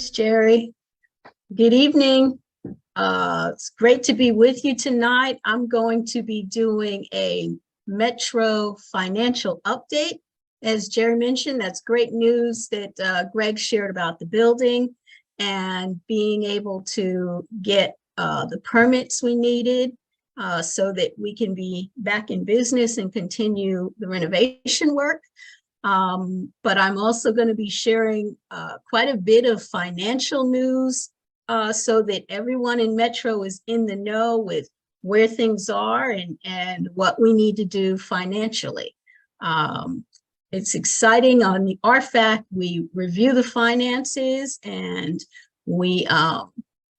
Thanks, Jerry. Good evening. It's great to be with you tonight. I'm going to be doing a Metro financial update. As Jerry mentioned, that's great news that Greg shared about the building and being able to get the permits we needed so that we can be back in business and continue the renovation work. But I'm also going to be sharing quite a bit of financial news so that everyone in Metro is in the know with where things are and what we need to do financially. It's exciting. On the RFAC, we review the finances and we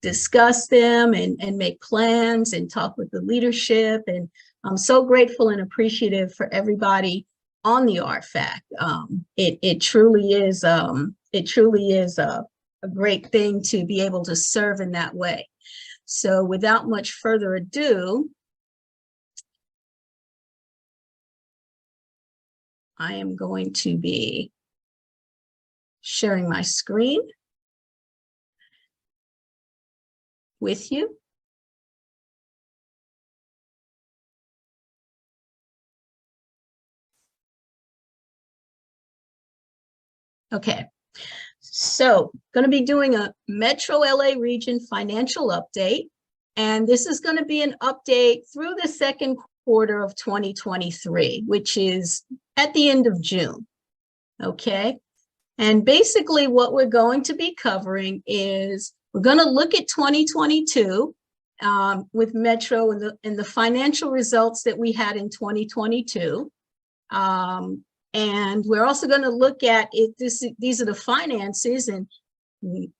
discuss them and make plans and talk with the leadership. And I'm so grateful and appreciative for everybody on the RFAC. It truly is a great thing to be able to serve in that way. So without much further ado, I am going to be sharing my screen with you. Okay, so going to be doing a Metro LA region financial update, and this is going to be an update through the second quarter of 2023, which is at the end of June. Okay, and basically what we're going to be covering is we're going to look at 2022 with Metro and the financial results that we had in 2022. And we're also going to look at it. These are the finances, and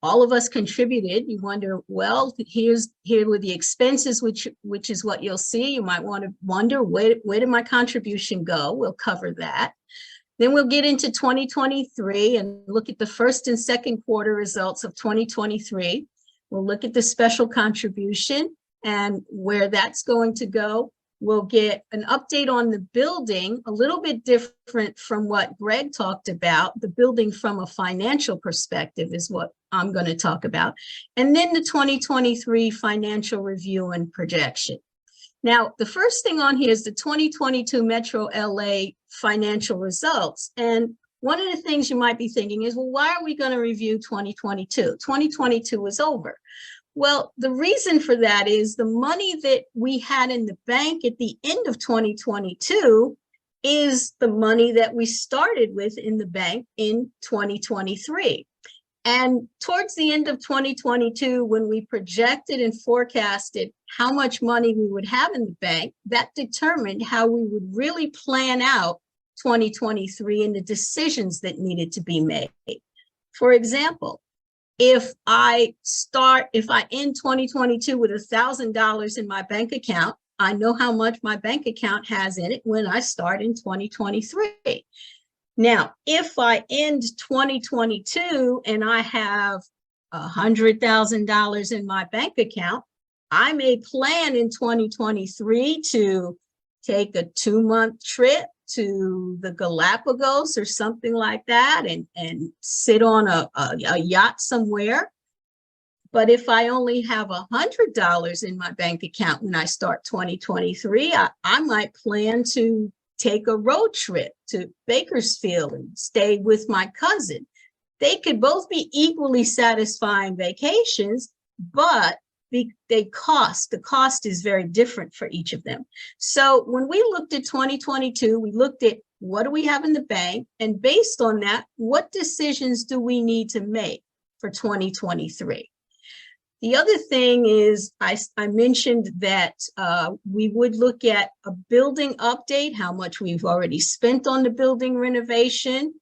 all of us contributed. You wonder, well, here were the expenses, which is what you'll see. You might want to wonder, where did my contribution go? We'll cover that. Then we'll get into 2023 and look at the first and second quarter results of 2023. We'll look at the special contribution and where that's going to go. We'll get an update on the building, a little bit different from what Greg talked about. The building from a financial perspective is what I'm going to talk about. And then the 2023 financial review and projection. Now, the first thing on here is the 2022 Metro LA financial results. And one of the things you might be thinking is, well, why are we going to review 2022? 2022 is over. Well, the reason for that is the money that we had in the bank at the end of 2022 is the money that we started with in the bank in 2023. And towards the end of 2022, when we projected and forecasted how much money we would have in the bank, that determined how we would really plan out 2023 and the decisions that needed to be made. For example, if I end 2022 with $1,000 in my bank account, I know how much my bank account has in it when I start in 2023. Now, if I end 2022 and I have $100,000 in my bank account, I may plan in 2023 to take a 2-month trip to the Galapagos or something like that and sit on a yacht somewhere. But if I only have $100 in my bank account when I start 2023, I might plan to take a road trip to Bakersfield and stay with my cousin. They could both be equally satisfying vacations, but the cost is very different for each of them. So when we looked at 2022, we looked at what do we have in the bank, and based on that, what decisions do we need to make for 2023? The other thing is I mentioned that we would look at a building update, how much we've already spent on the building renovation.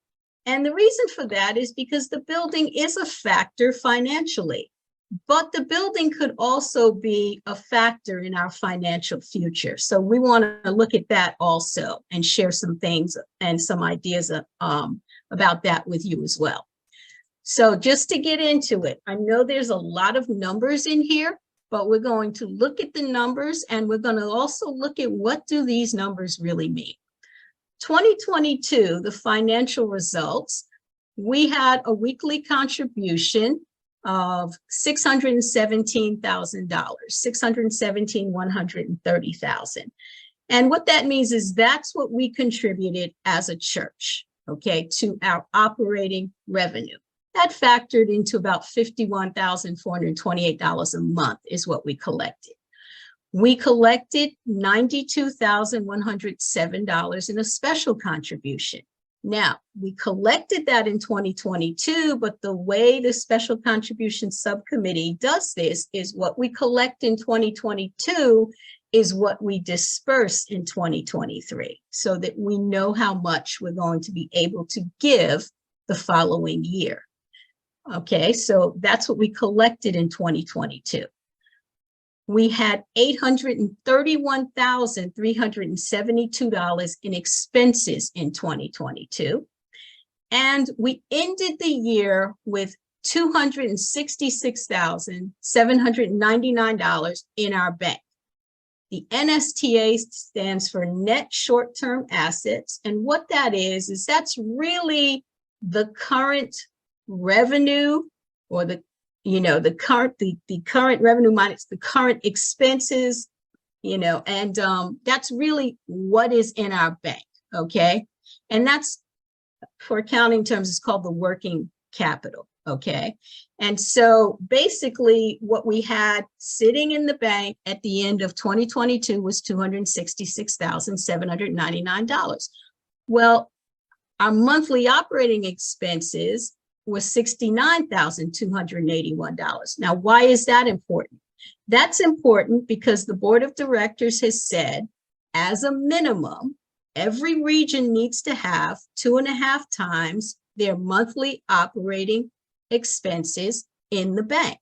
And the reason for that is because the building is a factor financially. But the building could also be a factor in our financial future. So we want to look at that also and share some things and some ideas about that with you as well. So just to get into it, I know there's a lot of numbers in here, but we're going to look at the numbers and we're going to also look at what do these numbers really mean. 2022, the financial results, we had a weekly contribution of $617,000, $617,130,000. And what that means is that's what we contributed as a church, okay, to our operating revenue. That factored into about $51,428 a month is what we collected. We collected $92,107 in a special contribution. Now, we collected that in 2022, but the way the Special Contribution Subcommittee does this is what we collect in 2022 is what we disperse in 2023, so that we know how much we're going to be able to give the following year. Okay, so that's what we collected in 2022. We had $831,372 in expenses in 2022. And we ended the year with $266,799 in our bank. The NSTA stands for Net Short-Term Assets. And what that is that's really the current revenue, or the current revenue minus the current expenses, and that's really what is in our bank, okay? And that's, for accounting terms, it's called the working capital, okay? And so basically what we had sitting in the bank at the end of 2022 was $266,799. Well, our monthly operating expenses was $69,281. Now, why is that important? That's important because the board of directors has said, as a minimum, every region needs to have 2.5 times their monthly operating expenses in the bank.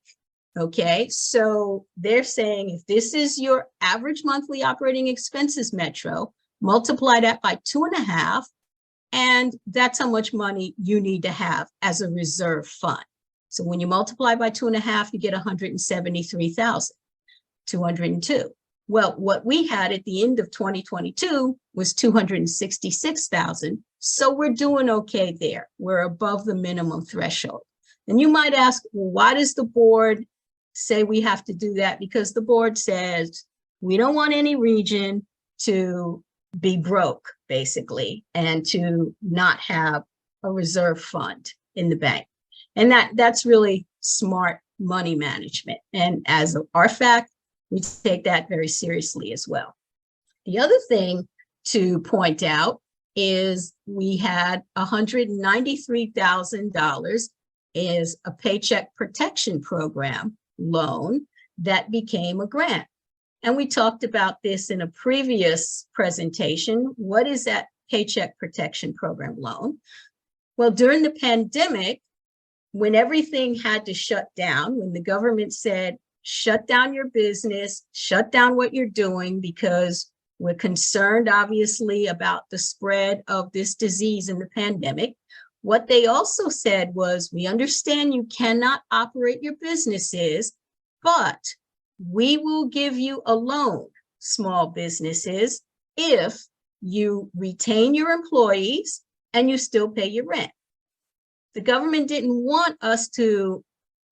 Okay, so they're saying if this is your average monthly operating expenses, Metro, multiply that by 2.5, and that's how much money you need to have as a reserve fund. So when you multiply by 2.5, you get 173,202. Well, what we had at the end of 2022 was 266,000. So we're doing okay there. We're above the minimum threshold. And you might ask, well, why does the board say we have to do that? Because the board says we don't want any region to be broke, basically, and to not have a reserve fund in the bank. And that's really smart money management. And as our RFAC, we take that very seriously as well. The other thing to point out is we had $193,000 is a Paycheck Protection Program loan that became a grant. And we talked about this in a previous presentation. What is that Paycheck Protection Program loan? Well, during the pandemic, when everything had to shut down, when the government said, shut down your business, shut down what you're doing, because we're concerned, obviously, about the spread of this disease in the pandemic, what they also said was, we understand you cannot operate your businesses, but we will give you a loan, small businesses, if you retain your employees and you still pay your rent. The government didn't want us to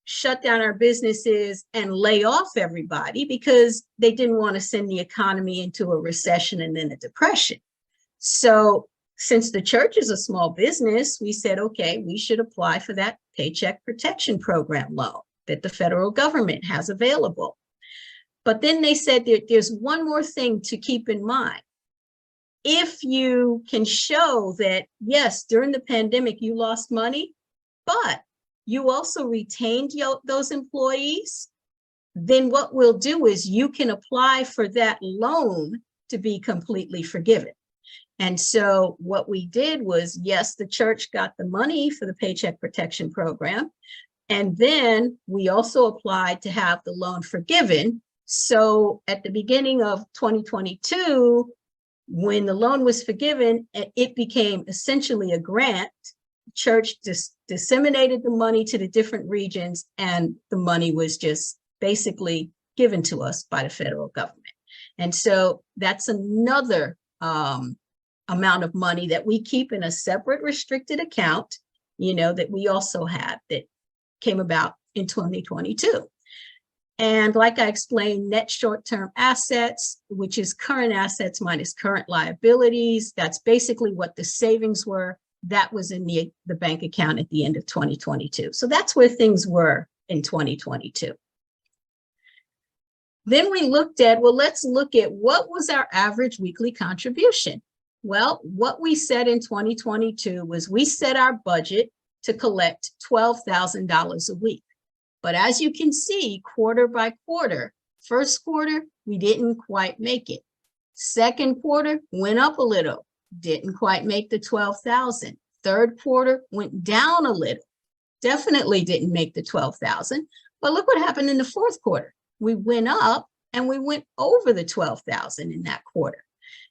shut down our businesses and lay off everybody because they didn't want to send the economy into a recession and then a depression. So since the church is a small business, we said, okay, we should apply for that Paycheck Protection Program loan that the federal government has available. But then they said there's one more thing to keep in mind. If you can show that, yes, during the pandemic, you lost money, but you also retained those employees, then what we'll do is you can apply for that loan to be completely forgiven. And so what we did was, yes, the church got the money for the Paycheck Protection Program. And then we also applied to have the loan forgiven. So at the beginning of 2022, when the loan was forgiven, it became essentially a grant. Church disseminated the money to the different regions, and the money was just basically given to us by the federal government. And so that's another amount of money that we keep in a separate restricted account, that we also have, that came about in 2022. And like I explained, net short-term assets, which is current assets minus current liabilities, that's basically what the savings were. That was in the bank account at the end of 2022. So that's where things were in 2022. Then we looked at, well, let's look at what was our average weekly contribution. Well, what we said in 2022 was we set our budget to collect $12,000 a week. But as you can see, quarter by quarter, first quarter, we didn't quite make it. Second quarter went up a little, didn't quite make the 12,000. Third quarter went down a little, definitely didn't make the 12,000. But look what happened in the fourth quarter. We went up and we went over the 12,000 in that quarter.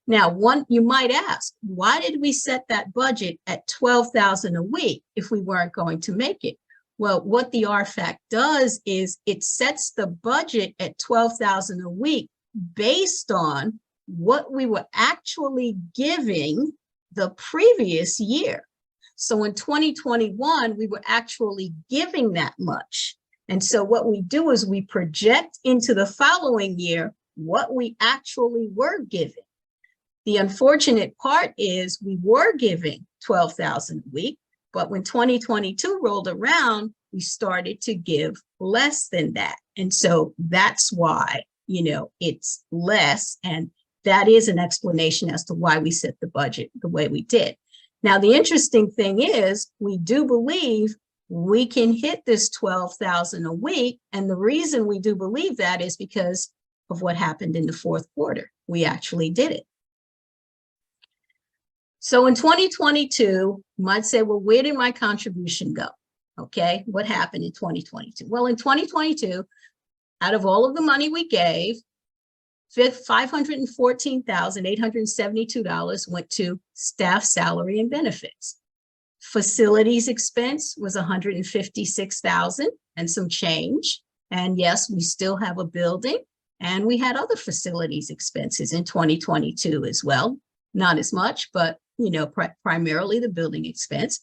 Now, you might ask, why did we set that budget at 12,000 a week if we weren't going to make it? Well, what the RFAC does is it sets the budget at 12,000 a week based on what we were actually giving the previous year. So in 2021, we were actually giving that much. And so what we do is we project into the following year what we actually were giving. The unfortunate part is we were giving 12,000 a week, but when 2022 rolled around, we started to give less than that. And so that's why, it's less. And that is an explanation as to why we set the budget the way we did. Now, the interesting thing is we do believe we can hit this 12,000 a week. And the reason we do believe that is because of what happened in the fourth quarter. We actually did it. So in 2022, you might say, well, where did my contribution go? Okay, what happened in 2022? Well, in 2022, out of all of the money we gave, $514,872 went to staff salary and benefits. Facilities expense was $156,000 and some change. And yes, we still have a building, and we had other facilities expenses in 2022 as well. Not as much, but primarily the building expense.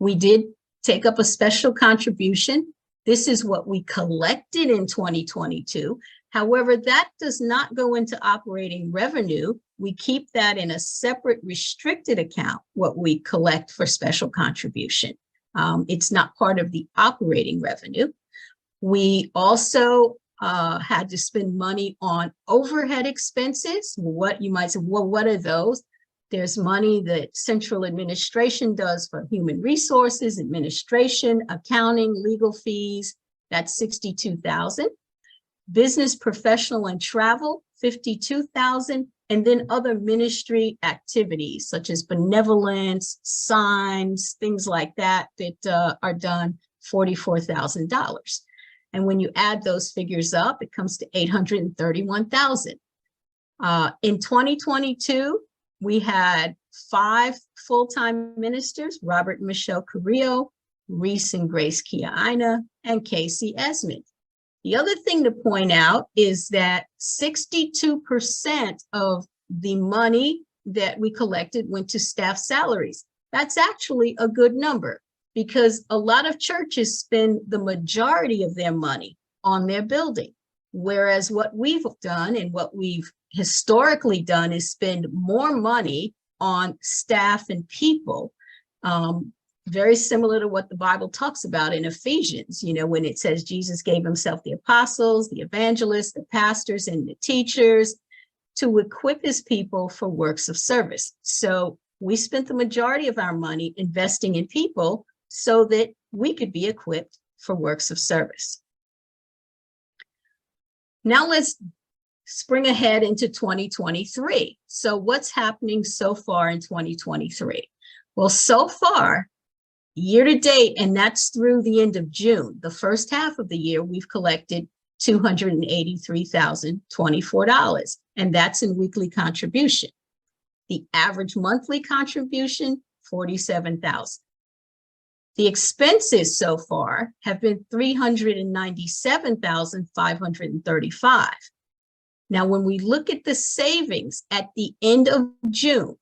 We did take up a special contribution. This is what we collected in 2022. However, that does not go into operating revenue. We keep that in a separate restricted account, what we collect for special contribution. It's not part of the operating revenue. We also had to spend money on overhead expenses. What you might say, well, what are those? There's money that central administration does for human resources, administration, accounting, legal fees. That's $62,000. Business, professional, and travel, $52,000. And then other ministry activities such as benevolence, signs, things like that are done, $44,000. And when you add those figures up, it comes to $831,000. In 2022, we had 5 full-time ministers: Robert and Michelle Carrillo, Reese and Grace Kiaina, and Casey Esmond. The other thing to point out is that 62% of the money that we collected went to staff salaries. That's actually a good number because a lot of churches spend the majority of their money on their building, whereas what we've done and what we've historically done is spend more money on staff and people, very similar to what the Bible talks about in Ephesians, when it says Jesus gave himself the apostles, the evangelists, the pastors, and the teachers to equip his people for works of service. So we spent the majority of our money investing in people so that we could be equipped for works of service. Now let's spring ahead into 2023. So what's happening so far in 2023? Well, so far, year to date, and that's through the end of June, the first half of the year, we've collected $283,024, and that's in weekly contribution. The average monthly contribution, $47,000. The expenses so far have been $397,535. Now, when we look at the savings at the end of June,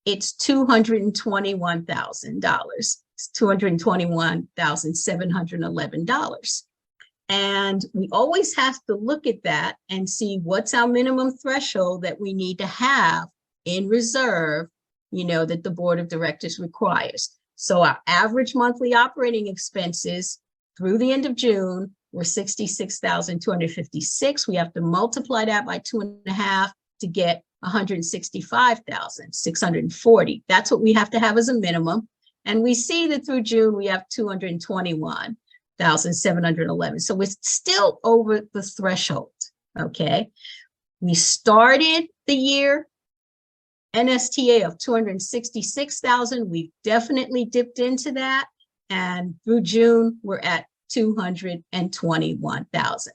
it's $221,000. It's $221,711. And we always have to look at that and see what's our minimum threshold that we need to have in reserve, that the board of directors requires. So our average monthly operating expenses through the end of June were $66,256. We have to multiply that by 2.5 to get $165,640. That's what we have to have as a minimum. And we see that through June, we have $221,711. So we're still over the threshold, okay? We started the year NSTA of 266,000. We've definitely dipped into that. And through June, we're at 221,000.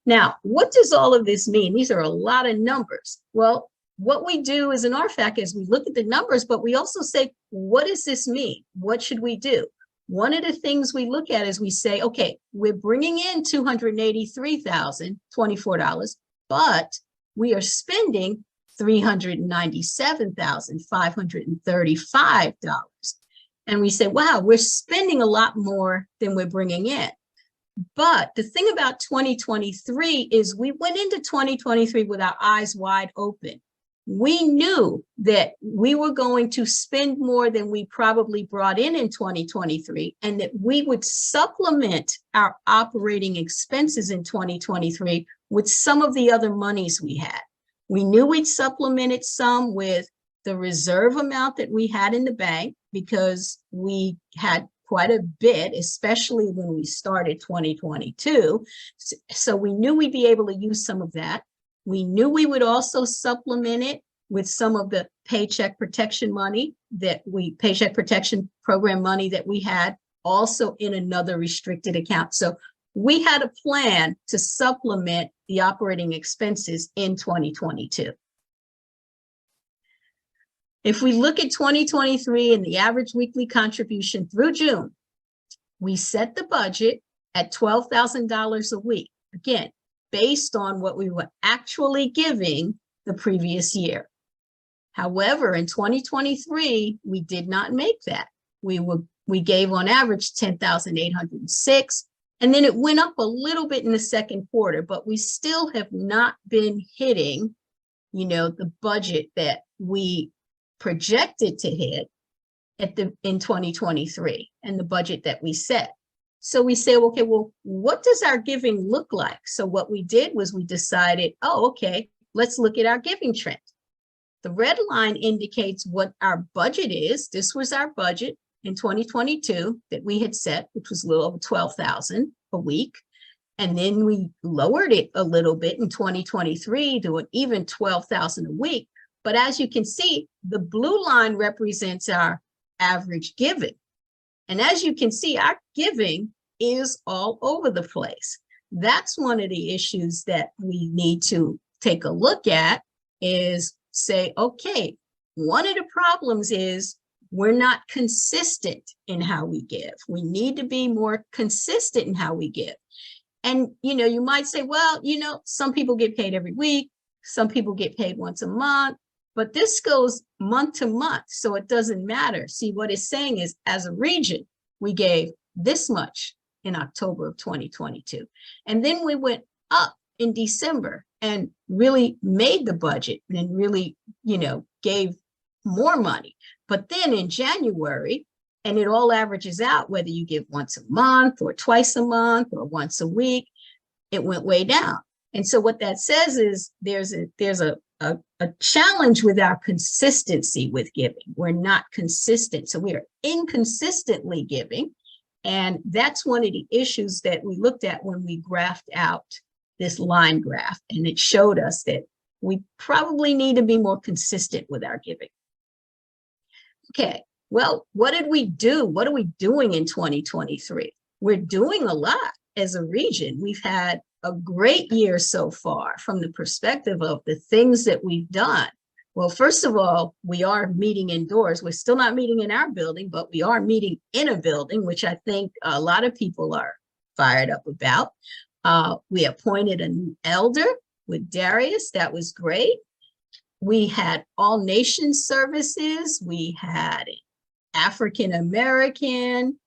Now, what does all of this mean? These are a lot of numbers. Well, what we do as an RFAC is we look at the numbers, but we also say, what does this mean? What should we do? One of the things we look at is we say, okay, we're bringing in $283,024, but we are spending $397,535. And we say, wow, we're spending a lot more than we're bringing in. But the thing about 2023 is we went into 2023 with our eyes wide open. We knew that we were going to spend more than we probably brought in 2023, and that we would supplement our operating expenses in 2023 with some of the other monies we had. We knew we'd supplemented some with the reserve amount that we had in the bank, because we had quite a bit, especially when we started 2022. So we knew we'd be able to use some of that. We knew we would also supplement it with some of the Paycheck Protection Program money that we had also in another restricted account. So we had a plan to supplement the operating expenses in 2022. If we look at 2023 and the average weekly contribution through June, we set the budget at $12,000 a week. Again, based on what we were actually giving the previous year. However, in 2023, we did not make that. We gave on average 10,806, and then it went up a little bit in the second quarter, but we still have not been hitting, the budget that we projected to hit in 2023 and the budget that we set. So we say, okay, well, what does our giving look like? So what we did was we decided, okay, let's look at our giving trend. The red line indicates what our budget is. This was our budget in 2022 that we had set, which was a little over 12,000 a week. And then we lowered it a little bit in 2023 to an even 12,000 a week. But as you can see, the blue line represents our average giving. And as you can see, our giving is all over the place. That's one of the issues that we need to take a look at, is say, okay, one of the problems is we're not consistent in how we give. We need to be more consistent in how we give. And, you might say, well, some people get paid every week, some people get paid once a month, but this goes month to month, so it doesn't matter. See, what it's saying is, as a region, we gave this much in October of 2022. And then we went up in December and really made the budget and really, gave more money. But then in January, and it all averages out, whether you give once a month or twice a month or once a week, it went way down. And so what that says is there's a challenge with our consistency with giving. We're not consistent. So we are inconsistently giving. And that's one of the issues that we looked at when we graphed out this line graph. And it showed us that we probably need to be more consistent with our giving. Okay, well, what did we do? What are we doing in 2023? We're doing a lot as a region. We've had a great year so far from the perspective of the things that we've done. Well, first of all, we are meeting indoors. We're still not meeting in our building, but we are meeting in a building, which I think a lot of people are fired up about. We appointed an elder with Darius. That was great. We had all nation services. We had African American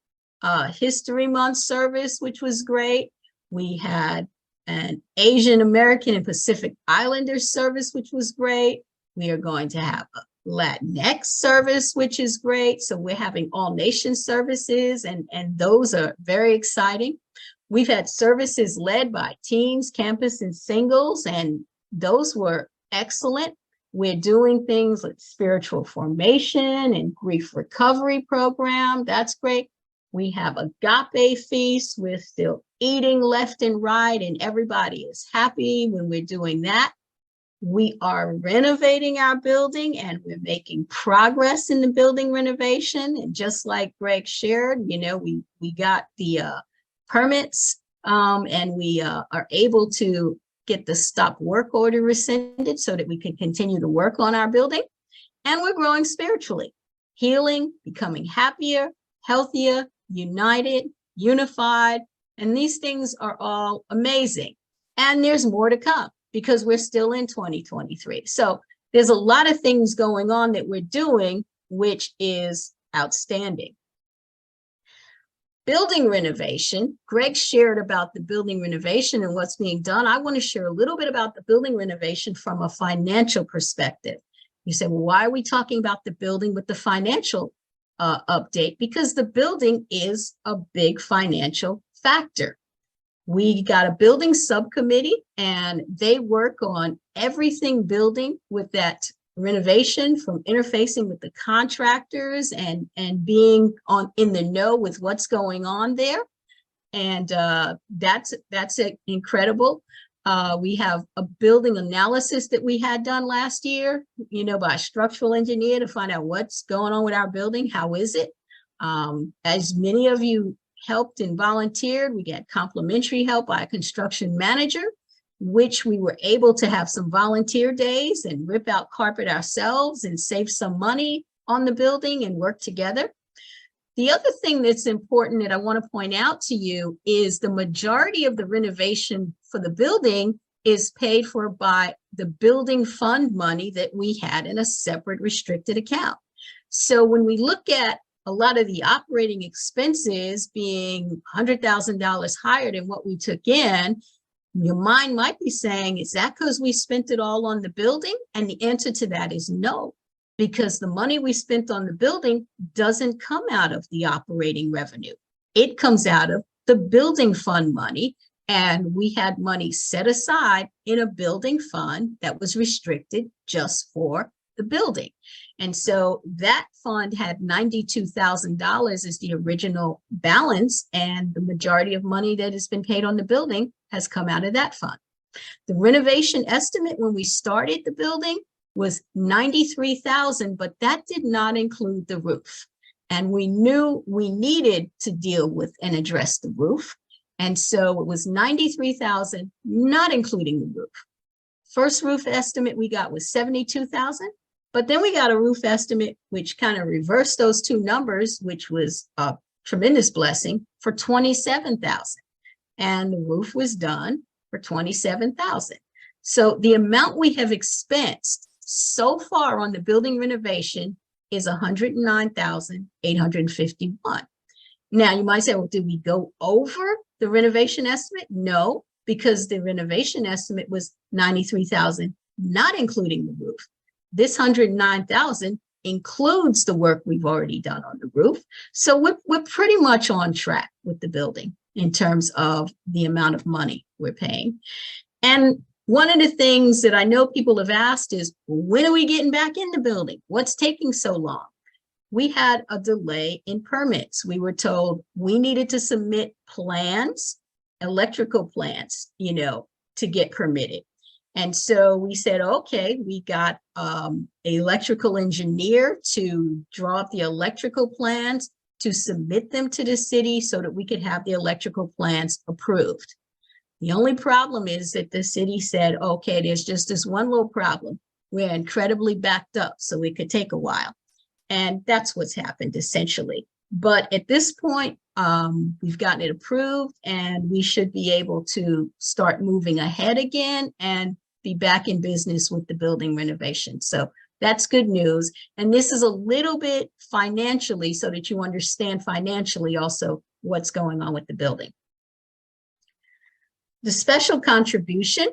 History Month service, which was great. We had an Asian American and Pacific Islander service, which was great. We are going to have a Latinx service, which is great. So we're having all nation services, and those are very exciting. We've had services led by teens, campus, and singles, and those were excellent. We're doing things like spiritual formation and grief recovery program. That's great. We have agape feasts. We're still eating left and right, and everybody is happy when we're doing that. We are renovating our building, and we're making progress in the building renovation. And just like Greg shared, you know, we got the permits, and we are able to get the stop work order rescinded so that we can continue to work on our building. And we're growing spiritually, healing, becoming happier, healthier, united, unified. And these things are all amazing. And there's more to come because we're still in 2023. So there's a lot of things going on that we're doing, which is outstanding. Building renovation. Greg shared about the building renovation and what's being done. I want to share a little bit about the building renovation from a financial perspective. You say, well, why are we talking about the building with the financial update? Because the building is a big financial factor. We got a building subcommittee, and they work on everything building with that renovation, from interfacing with the contractors and being in the know with what's going on there. And that's incredible. We have a building analysis that we had done last year, you know, by a structural engineer to find out what's going on with our building. How is it? As many of you helped and volunteered, we got complimentary help by a construction manager, which we were able to have some volunteer days and rip out carpet ourselves and save some money on the building and work together. The other thing that's important that I want to point out to you is the majority of the renovation for the building is paid for by the building fund money that we had in a separate restricted account. So when we look at a lot of the operating expenses being $100,000 higher than what we took in, your mind might be saying, is that because we spent it all on the building? And the answer to that is no, because the money we spent on the building doesn't come out of the operating revenue. It comes out of the building fund money. And we had money set aside in a building fund that was restricted just for the building. And so that fund had $92,000 as the original balance, and the majority of money that has been paid on the building has come out of that fund. The renovation estimate when we started the building was $93,000, but that did not include the roof. And we knew we needed to deal with and address the roof. And so it was $93,000, not including the roof. First roof estimate we got was $72,000. But then we got a roof estimate, which kind of reversed those two numbers, which was a tremendous blessing, for $27,000. And the roof was done for $27,000. So the amount we have expensed so far on the building renovation is $109,851. Now you might say, well, did we go over the renovation estimate? No, because the renovation estimate was $93,000, not including the roof. This $109,000 includes the work we've already done on the roof. So we're pretty much on track with the building in terms of the amount of money we're paying. And one of the things that I know people have asked is, when are we getting back in the building? What's taking so long? We had a delay in permits. We were told we needed to submit plans, electrical plans, you know, to get permitted. And so we said, okay, we got an electrical engineer to draw up the electrical plans, to submit them to the city so that we could have the electrical plans approved. The only problem is that the city said, okay, there's just this one little problem. We're incredibly backed up, so it could take a while. And that's what's happened essentially. But at this point, we've gotten it approved, and we should be able to start moving ahead again and be back in business with the building renovation. So that's good news. And this is a little bit financially so that you understand financially also what's going on with the building. The special contribution,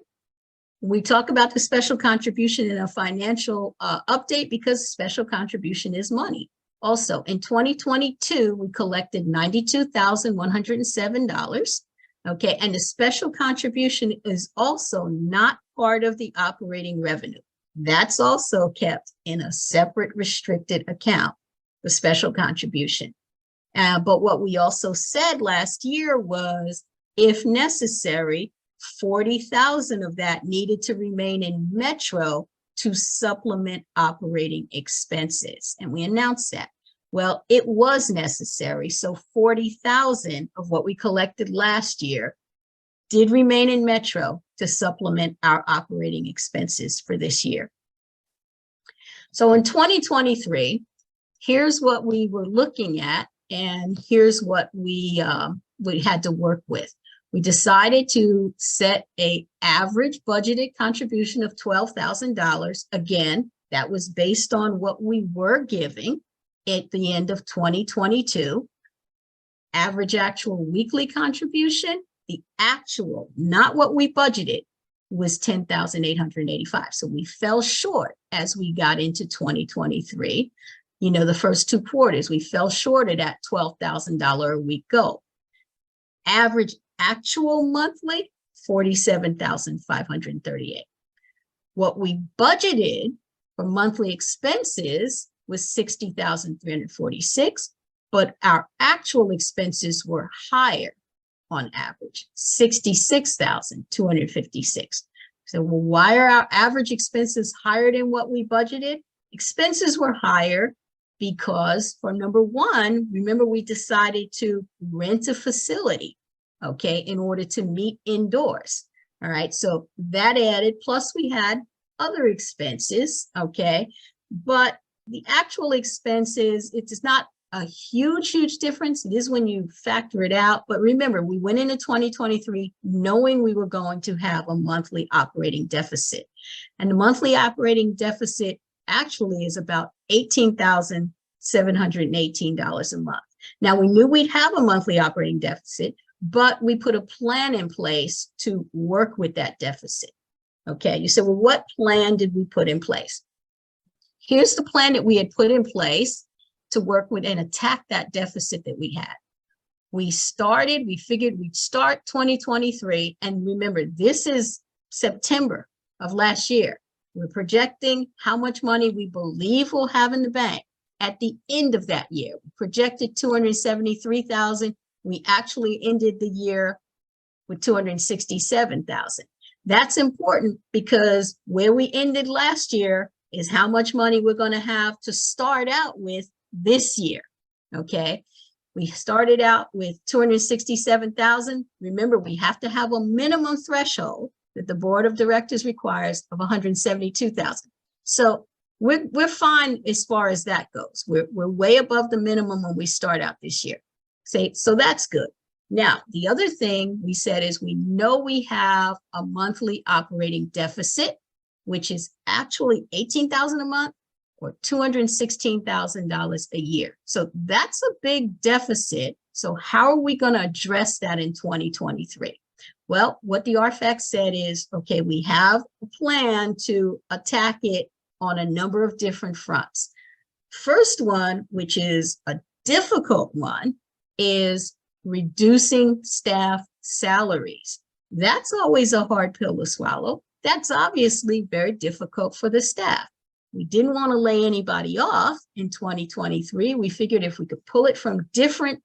we talk about the special contribution in a financial update because special contribution is money. Also, in 2022, we collected $92,107. Okay, and the special contribution is also not part of the operating revenue. That's also kept in a separate restricted account, the special contribution. But what we also said last year was, if necessary, 40,000 of that needed to remain in Metro to supplement operating expenses. And we announced that. Well, it was necessary. So 40,000 of what we collected last year did remain in Metro to supplement our operating expenses for this year. So in 2023, here's what we were looking at, and here's what we had to work with. We decided to set an average budgeted contribution of $12,000. Again, that was based on what we were giving at the end of 2022. Average actual weekly contribution, the actual, not what we budgeted, was $10,885. So we fell short as we got into 2023. You know, the first 2 quarters, we fell short of that $12,000 a week goal. Average actual monthly, $47,538. What we budgeted for monthly expenses was $60,346, but our actual expenses were higher on average, $66,256. So, well, why are our average expenses higher than what we budgeted? Expenses were higher because, for number one, remember we decided to rent a facility, okay, in order to meet indoors. All right, so that added, plus we had other expenses, okay, but the actual expenses, it is not a huge difference. It is when you factor it out. But remember, we went into 2023 knowing we were going to have a monthly operating deficit. And the monthly operating deficit actually is about $18,718 a month. Now, we knew we'd have a monthly operating deficit, but we put a plan in place to work with that deficit. Okay, you said, well, what plan did we put in place? Here's the plan that we had put in place to work with and attack that deficit that we had. We figured we'd start 2023. And remember, this is September of last year. We're projecting how much money we believe we'll have in the bank at the end of that year. We projected $273,000. We actually ended the year with $267,000. That's important because where we ended last year is how much money we're going to have to start out with this year. Okay, we started out with $267,000. Remember, we have to have a minimum threshold that the board of directors requires of $172,000. So we're fine as far as that goes. We're way above the minimum when we start out this year. So that's good. Now, the other thing we said is we know we have a monthly operating deficit, which is actually $18,000 a month or $216,000 a year. So that's a big deficit. So how are we going to address that in 2023? Well, what the RFAC said is, okay, we have a plan to attack it on a number of different fronts. First one, which is a difficult one, is reducing staff salaries. That's always a hard pill to swallow. That's obviously very difficult for the staff. We didn't want to lay anybody off in 2023. We figured if we could pull it from different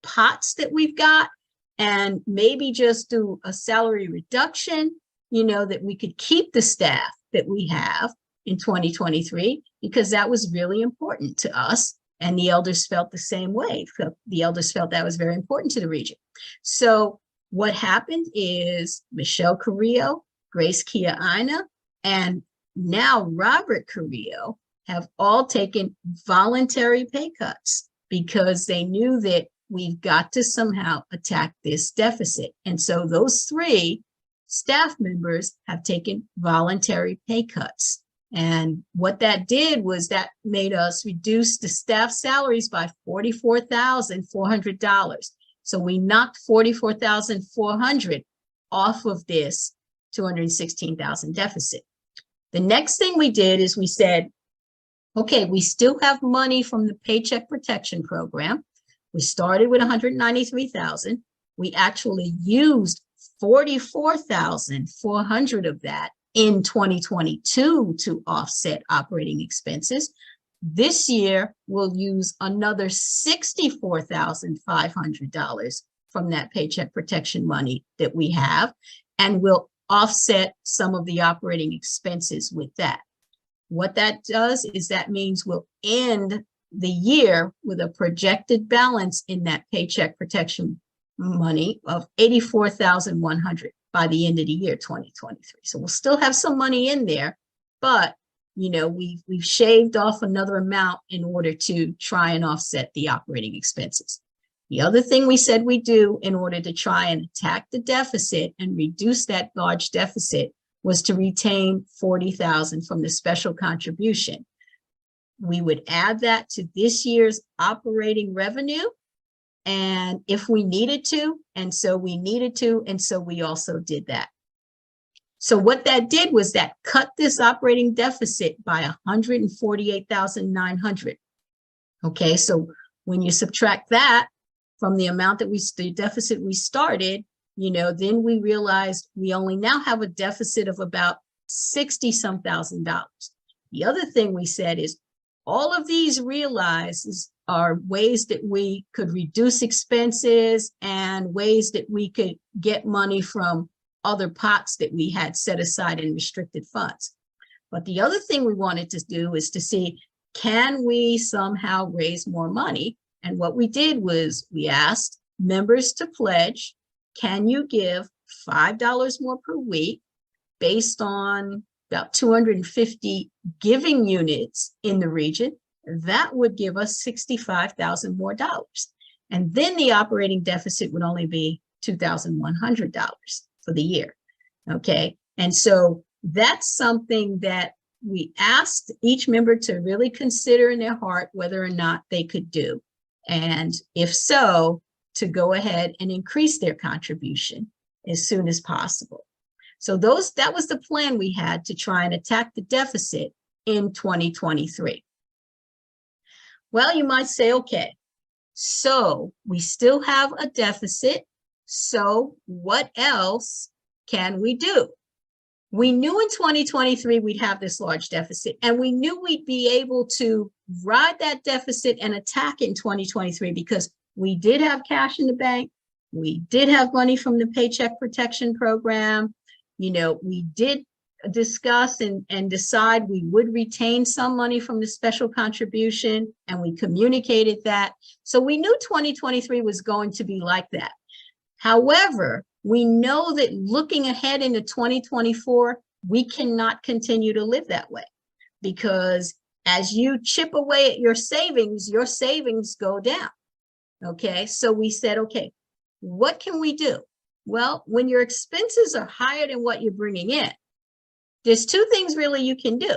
pots that we've got and maybe just do a salary reduction, you know, that we could keep the staff that we have in 2023, because that was really important to us. And the elders felt the same way. The elders felt that was very important to the region. So what happened is Michelle Carrillo, Grace Kia-Ina, and now Robert Carrillo have all taken voluntary pay cuts because they knew that we've got to somehow attack this deficit. And so those 3 staff members have taken voluntary pay cuts. And what that did was that made us reduce the staff salaries by $44,400. So we knocked 44,400 off of this 216,000 deficit. The next thing we did is we said, okay, we still have money from the Paycheck Protection Program. We started with 193,000. We actually used 44,400 of that in 2022 to offset operating expenses. This year, we'll use another $64,500 from that paycheck protection money that we have, and we'll offset some of the operating expenses with that. What that does is that means we'll end the year with a projected balance in that paycheck protection money of 84,100 by the end of the year 2023. So we'll still have some money in there, but you know, we've shaved off another amount in order to try and offset the operating expenses. The other thing we said we do in order to try and attack the deficit and reduce that large deficit was to retain 40,000 from the special contribution. We would add that to this year's operating revenue, and if we needed to, and so we needed to, and so we also did that. So what that did was that cut this operating deficit by 148,900. Okay, so when you subtract that from the amount that the deficit we started, you know, then we realized we only now have a deficit of about $60-some thousand. The other thing we said is all of these realizes are ways that we could reduce expenses and ways that we could get money from other pots that we had set aside in restricted funds. But the other thing we wanted to do is to see, can we somehow raise more money? And what we did was we asked members to pledge, can you give $5 more per week based on about 250 giving units in the region? That would give us $65,000 more dollars. And then the operating deficit would only be $2,100 for the year. Okay. And so that's something that we asked each member to really consider in their heart whether or not they could do. And if so, to go ahead and increase their contribution as soon as possible. So that was the plan we had to try and attack the deficit in 2023. Well, you might say, okay, so we still have a deficit. So what else can we do? We knew in 2023 we'd have this large deficit, and we knew we'd be able to ride that deficit and attack in 2023 because we did have cash in the bank. We did have money from the Paycheck Protection Program. You know, we did discuss and decide we would retain some money from the special contribution, and we communicated that. So we knew 2023 was going to be like that. However, we know that looking ahead into 2024, we cannot continue to live that way, because as you chip away at your savings go down. Okay, so we said, okay, what can we do? Well, when your expenses are higher than what you're bringing in, there's two things really you can do.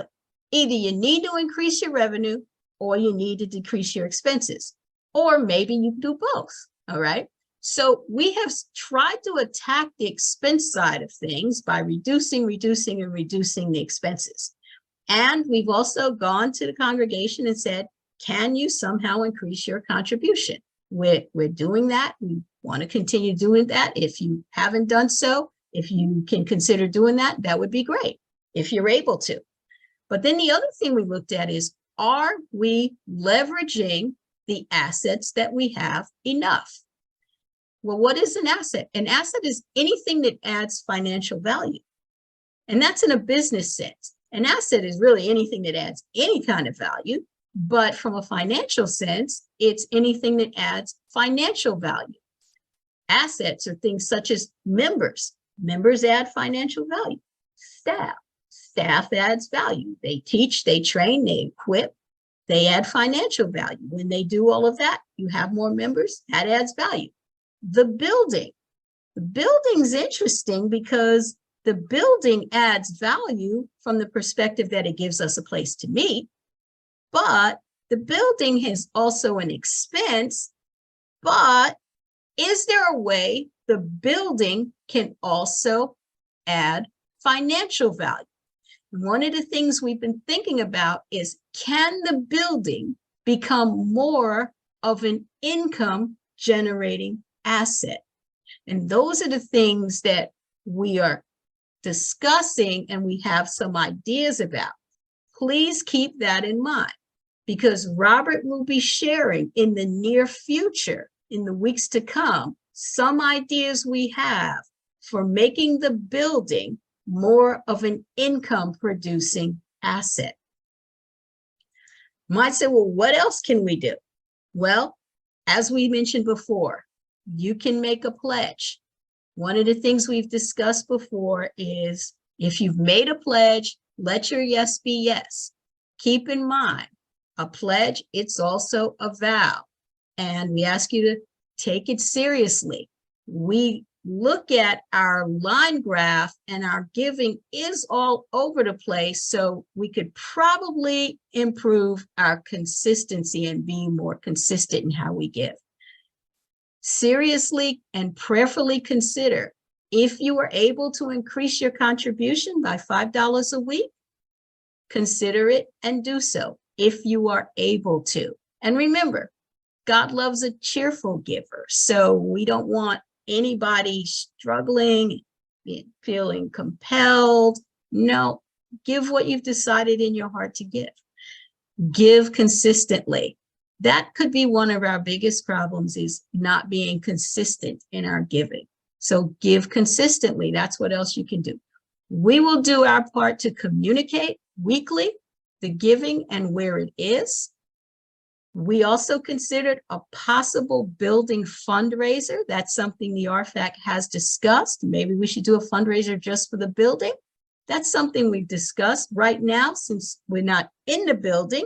Either you need to increase your revenue or you need to decrease your expenses, or maybe you do both. All right. So we have tried to attack the expense side of things by reducing the expenses. And we've also gone to the congregation and said, can you somehow increase your contribution? We're doing that. We want to continue doing that. If you haven't done so, if you can consider doing that, that would be great if you're able to. But then the other thing we looked at is, are we leveraging the assets that we have enough? Well, what is an asset? An asset is anything that adds financial value. And that's in a business sense. An asset is really anything that adds any kind of value. But from a financial sense, it's anything that adds financial value. Assets are things such as members. Members add financial value. Staff adds value. They teach, they train, they equip, they add financial value. When they do all of that, you have more members, that adds value. The building's interesting because the building adds value from the perspective that it gives us a place to meet, but the building is also an expense, but is there a way the building can also add financial value? One of the things we've been thinking about is, can the building become more of an income generating asset? And those are the things that we are discussing and we have some ideas about. Please keep that in mind, because Robert will be sharing in the near future, in the weeks to come, some ideas we have for making the building more of an income producing asset. You might say, well, what else can we do? Well, as we mentioned before, you can make a pledge. One of the things we've discussed before is, if you've made a pledge, let your yes be yes. Keep in mind, a pledge, it's also a vow. And we ask you to take it seriously. We look at our line graph and our giving is all over the place, so we could probably improve our consistency and be more consistent in how we give. Seriously and prayerfully consider, if you are able to increase your contribution by $5 a week, consider it and do so if you are able to. And remember, God loves a cheerful giver, so we don't want anybody struggling, feeling compelled. No, give what you've decided in your heart to give. Give consistently. That could be one of our biggest problems, is not being consistent in our giving. So give consistently. That's what else you can do. We will do our part to communicate weekly the giving and where it is. We also considered a possible building fundraiser. That's something the RFAC has discussed. Maybe we should do a fundraiser just for the building. That's something we've discussed. Right now, since we're not in the building,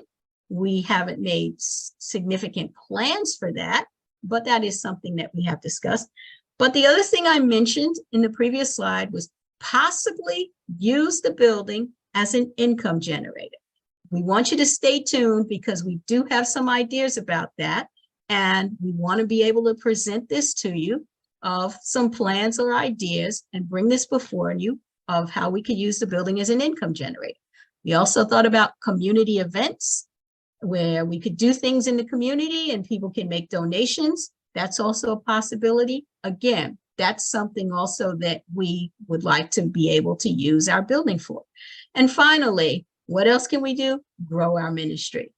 we haven't made significant plans for that, but that is something that we have discussed. But the other thing I mentioned in the previous slide was possibly use the building as an income generator. We want you to stay tuned, because we do have some ideas about that, and we want to be able to present this to you of some plans or ideas and bring this before you of how we could use the building as an income generator. We also thought about community events where we could do things in the community and people can make donations. That's also a possibility. Again, that's something also that we would like to be able to use our building for. And finally, what else can we do? Grow our ministry.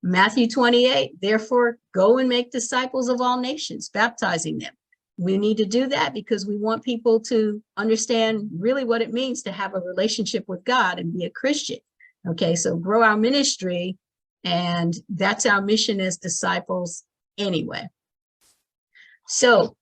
Matthew 28, therefore, go and make disciples of all nations, baptizing them. We need to do that because we want people to understand really what it means to have a relationship with God and be a Christian. Okay, so grow our ministry, and that's our mission as disciples anyway. So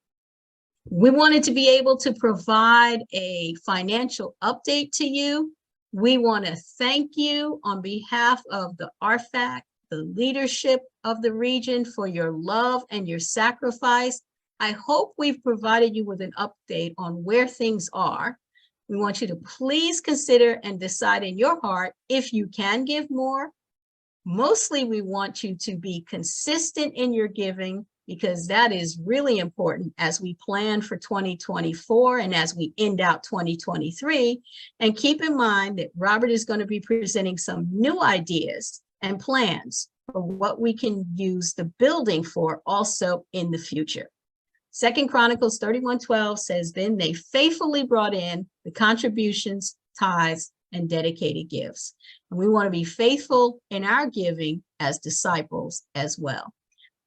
we wanted to be able to provide a financial update to you. We want to thank you on behalf of the RFAC, the leadership of the region, for your love and your sacrifice. I hope we've provided you with an update on where things are. We want you to please consider and decide in your heart if you can give more. Mostly, we want you to be consistent in your giving, because that is really important as we plan for 2024 and as we end out 2023. And keep in mind that Robert is going to be presenting some new ideas and plans for what we can use the building for also in the future. 2 Chronicles 31:12 says, then they faithfully brought in the contributions, tithes, and dedicated gifts. And we want to be faithful in our giving as disciples as well.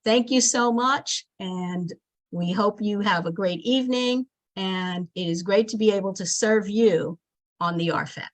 Thank you so much, and we hope you have a great evening, and it is great to be able to serve you on the RFAC.